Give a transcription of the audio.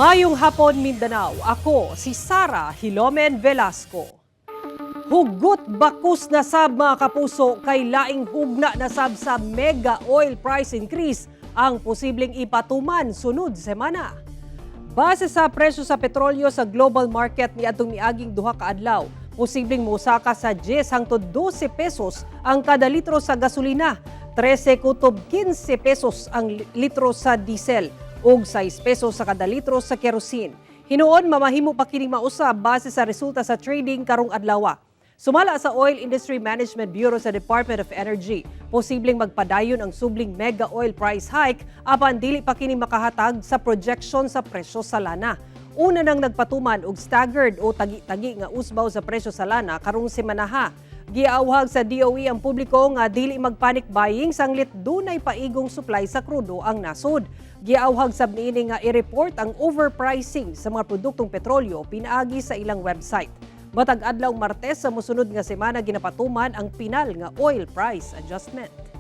Mayong hapon Mindanao, ako si Sara Hilomen Velasco. Hugot bakus na sab mga kapuso kay laing hugna na sab sa mega oil price increase ang posibleng ipatuman sunod semana. Base sa presyo sa petrolyo sa global market ni atong miaging duha ka adlaw, posibleng mosaka sa 10 hangtod 12 pesos ang kada litro sa gasolina, 13 kutob 15 pesos ang litro sa diesel ug 6 pesos sa kada litro sa kerosene. Hinuon mamahimo pa kining mausab base sa resulta sa trading karong adlaw. Sumala sa Oil Industry Management Bureau sa Department of Energy, posibleng magpadayon ang subling mega oil price hike apan dili pa kini makahatag sa projection sa presyo sa lana. Una nang nagpatuman og staggered o tagi-tagi nga usbaw sa presyo sa lana karong semanaha. Giawhag sa DOE ang publiko nga dili magpanic buying sanglit dunay paigong supply sa krudo ang nasod. Giawhag sab niini nga i-report ang overpricing sa mga produktong petrolyo pinaagi sa ilang website. Matag adlaw Martes sa mosunod nga semana ginapatuman ang pinal nga oil price adjustment.